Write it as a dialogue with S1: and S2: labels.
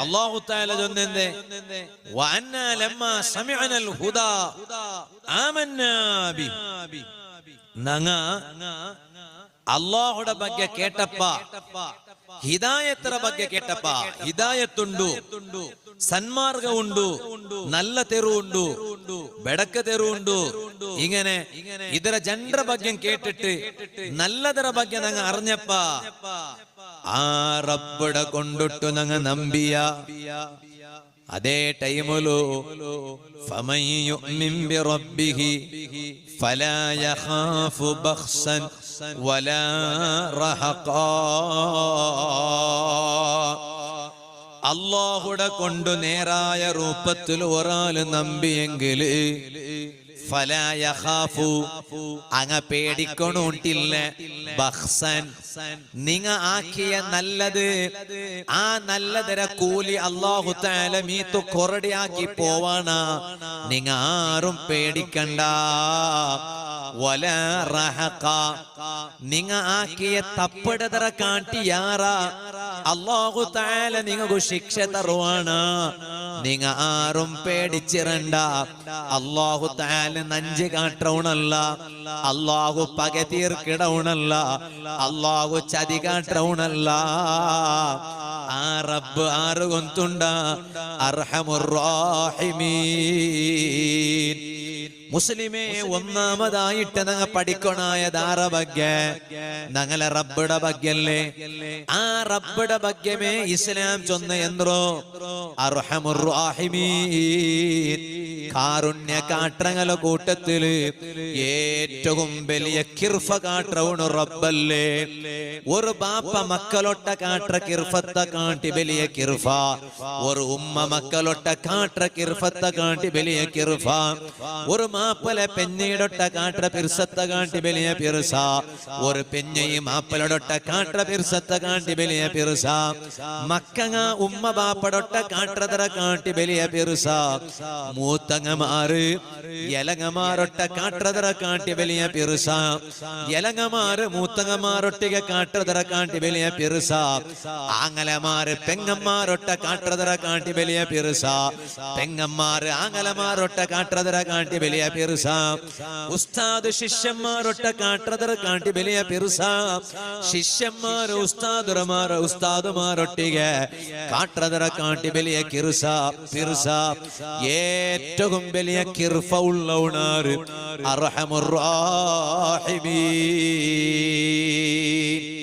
S1: അല്ലാഹു തആല ചൊന്നെന്തേ വഅന്നാ ലമ്മാ സമിഅനൽ ഹുദാ ആമന്നാ ബി നങ്ങ അല്ലാഹുടെ ಬಗ್ಗೆ കേട്ടപ്പ ഹിദായತರ ಬಗ್ಗೆ കേട്ടപ്പ ഹിദായത്തുണ്ടു സന്മാർഗ ഉണ്ടു നല്ല തെരു ഉണ്ടു ಬೆಡಕ തെരു ഉണ്ടു ഇങ്ങനെ ಇದರ ಜನರ ಬಗ್ಗೆ കേട്ടിട്ട് നല്ലದರ ಬಗ್ಗೆ നങ്ങ അറിഞ്ഞപ്പ ആ റബ്ബുടെ കൊണ്ടിട്ടു നങ്ങ നമ്പിയ അതേ ടൈമിലു ഫമൻ യുഅ്മിൻ ബിറബ്ബിഹി ഫലാ യഖാഫു ബഖ്സൻ വലാ റഹഖാ അല്ലാഹുടെ കൊണ്ട് നേരായ രൂപത്തിൽ ഒരാൾ നമ്പിയെങ്കിൽ ഫലാ യഖാഫു അങ്ങ പേടിക്കണോട്ടില്ല ബഖ്സൻ നിങ്ങ ആക്കിയ നല്ലത് ആ നല്ലതര കൂലി അല്ലാഹു തആല മീത്തു കൊറടിയാക്കി പോവാണ നിങ്ങ ആരും പേടിക്കണ്ട വലാ റഹഖ നിങ്ങ ആക്കിയ തപ്പടതര കാട്ടിയാറ അല്ലാഹു തആല നിങ്ങൾക്ക് ശിക്ഷ തരുവാണ് നിങ്ങ ആരും പേടിച്ചിരണ്ട അല്ലാഹു തആല നഞ്ച് കാട്ടവണല്ല അല്ലാഹു പക തീർക്കിടവണല്ല അല്ലാഹു ചതി കാട്ടവണല്ല ആ റബ്ബ് ആര് ഗൊന്തുണ്ട അർഹമുർ റഹീമീൻ മുസ്ലിമേ ഒന്നാമതായിട്ട് ഞങ്ങ പഠിക്കണായതാര ಬಗ್ಗೆ ഞങ്ങളെ റബ്ബുടെ ബഗ്ഗല്ലേ ആ റബ്ബുടെ ബഗ്ഗമേ ഇസ്ലാം ചൊന്ന എന്തോ അർഹമുർ റഹീമീൻ കാരുണ്യ കാട്ടങ്ങളെ കൂട്ടത്തില് ഏറ്റവും വലിയ കിർഫ കാട്ടവണ റബ്ബല്ലേ ഒരു ബാപ്പ മക്കളൊട്ട കാട്ട കിർഫത്ത കാട്ടി വലിയ കിർഫ ഒരു ഉമ്മ മക്കളൊട്ട കാട്ട കിർഫത്ത കാട്ടി വലിയ കിർഫ ഒരു മാപ്പല പെഞ്ഞയിടൊട്ട കാട്ട പിർസത്ത കാട്ടി വലിയ പിർസ ഒരു പെഞ്ഞയും മാപ്പലൊട്ട കാട്ട പിർസത്ത കാട്ടി വലിയ പിർസ മക്കങ്ങ ഉമ്മ ബാപ്പടൊട്ട കാട്ടതര കാട്ടി വലിയ പിർസ മൂത്തങ്ങമാര് എലങ്ങമാരൊട്ട കാട്ടതര കാട്ടി വലിയ പിർസ എലങ്ങമാര് മൂത്തങ്ങമാരൊട്ടിക കാട്ടതര കാട്ടി വലിയ പിർസ ആങ്ങലമാര് പെങ്ങന്മാരൊട്ട കാട്ടതര കാട്ടി വലിയ പിർസ പെങ്ങന്മാര് ആങ്ങലമാരൊട്ട കാട്ടതര കാട്ടി വലിയ പിർസ ഉസ്താദ് ശിഷ്യന്മാരൊട്ട കാട്ടതര കാട്ടി വലിയ പിർസ ശിഷ്യന്മാര് ഉസ്താദുമാരൊട്ടിಗೆ കാട്ടതര കാട്ടി വലിയ കിർസ പിർസ ഏറ്റവും വലിയ കിർഫ ഉള്ളവനാര് അർഹമുർ റഹീമീൻ